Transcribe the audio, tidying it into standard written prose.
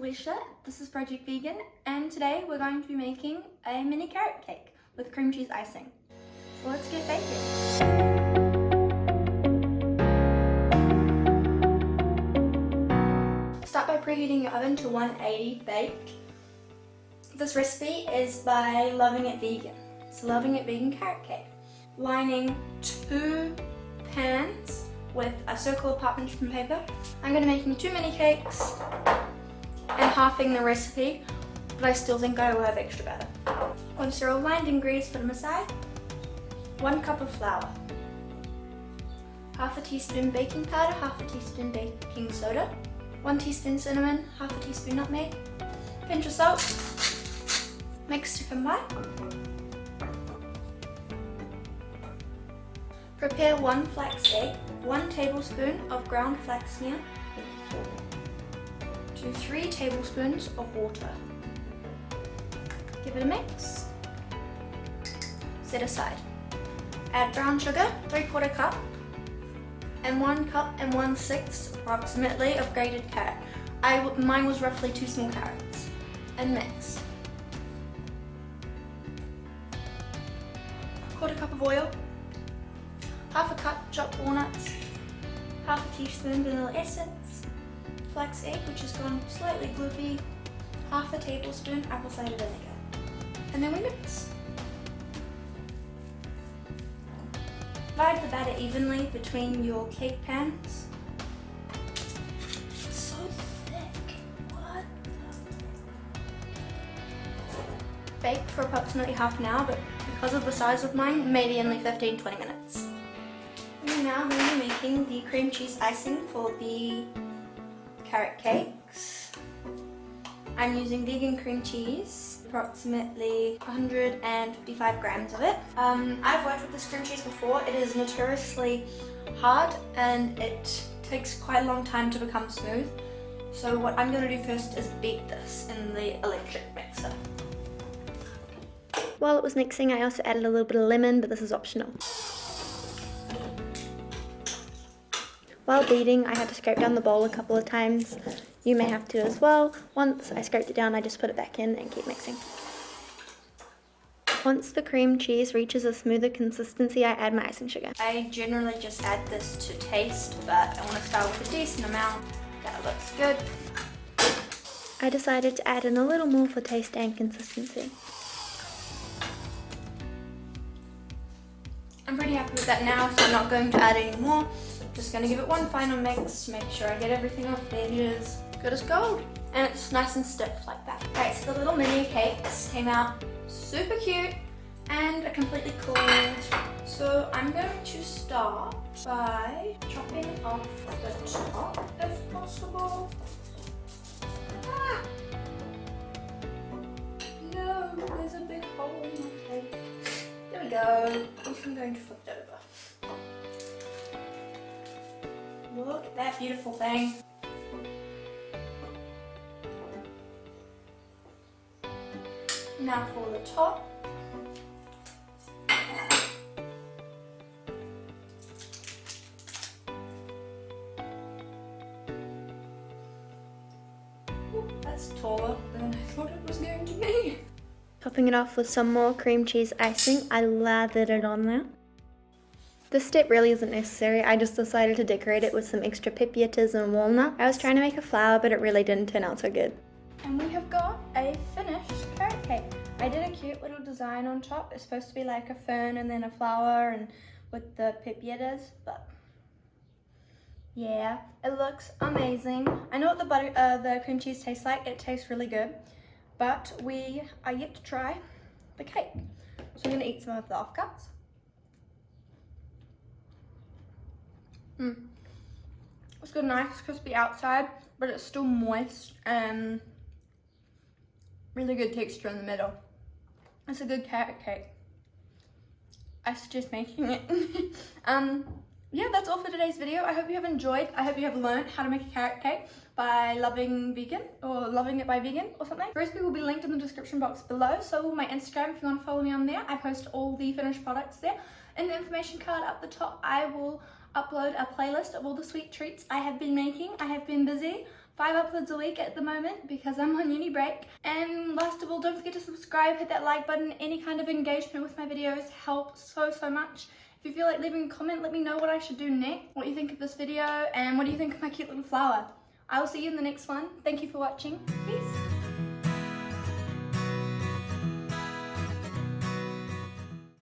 Aleisha, this is Project Vegan, and today we're going to be making a mini carrot cake with cream cheese icing. So let's get baking. Start by preheating your oven to 180 bake. This recipe is by Loving It Vegan. It's Loving It Vegan carrot cake. Lining 2 pans with a circle of parchment paper. I'm going to be making 2 mini cakes and halving the recipe, but I still think I will have extra batter. Once they're all lined and greased, put them aside. 1 cup of flour, half a teaspoon baking powder, half a teaspoon baking soda, 1 teaspoon cinnamon, half a teaspoon nutmeg, pinch of salt, mix to combine. Prepare 1 flax egg, 1 tablespoon of ground flaxseed, to 3 tablespoons of water. Give it a mix. Set aside. Add brown sugar, 3/4 cup, and 1 cup and 1/6 approximately of grated carrot. Mine was roughly 2 small carrots. And mix. 1/4 cup of oil, half a cup chopped walnuts, half a teaspoon vanilla essence, flax egg which has gone slightly gloopy, half a tablespoon apple cider vinegar, and then we mix. Divide the batter evenly between your cake pans. It's so thick. What? Bake for approximately half an hour, but because of the size of mine, maybe only 15-20 minutes. We're now going to be making the cream cheese icing for the carrot cakes. I'm using vegan cream cheese, approximately 155 grams of it. I've worked with this cream cheese before. It is notoriously hard and it takes quite a long time to become smooth. So what I'm going to do first is beat this in the electric mixer. While it was mixing, I also added a little bit of lemon, but this is optional. While beating, I had to scrape down the bowl a couple of times. You may have to as well. Once I scraped it down, I just put it back in and keep mixing. Once the cream cheese reaches a smoother consistency, I add my icing sugar. I generally just add this to taste, but I want to start with a decent amount. That looks good. I decided to add in a little more for taste and consistency. I'm pretty happy with that now, so I'm not going to add any more. Just going to give it one final mix to make sure I get everything off the edges. Good as gold. And it's nice and stiff like that. Alright, so the little mini cakes came out super cute and are completely cooled. So I'm going to start by chopping off the top if possible. Ah! No, there's a big hole in my cake. There we go. I'm going to flip it over. Look at that beautiful thing. Now for the top. Ooh, that's taller than I thought it was going to be. Topping it off with some more cream cheese icing, I lathered it on there. This step really isn't necessary, I just decided to decorate it with some extra pepitas and walnuts. I was trying to make a flower, but it really didn't turn out so good. And we have got a finished carrot cake. I did a cute little design on top. It's supposed to be like a fern and then a flower and with the pepitas, but yeah, it looks amazing. I know what the cream cheese tastes like. It tastes really good, but we are yet to try the cake. So I'm gonna eat some of the offcuts. It's got a nice crispy outside, but it's still moist and really good texture in the middle. It's a good carrot cake. I suggest making it. Yeah, that's all for today's video. I hope you have enjoyed. I hope you have learned how to make a carrot cake by Loving Vegan or Loving It by Vegan or something. The recipe will be linked in the description box below. So will my Instagram if you want to follow me on there. I post all the finished products there. In the information card up the top, I will upload a playlist of all the sweet treats I have been making. I have been busy, 5 uploads a week at the moment because I'm on uni break. And last of all, don't forget to subscribe, hit that like button. Any kind of engagement with my videos helps so much. If you feel like leaving a comment, let me know what I should do next, what you think of this video, and what do you think of my cute little flower. I will see you in the next one. Thank you for watching. Peace.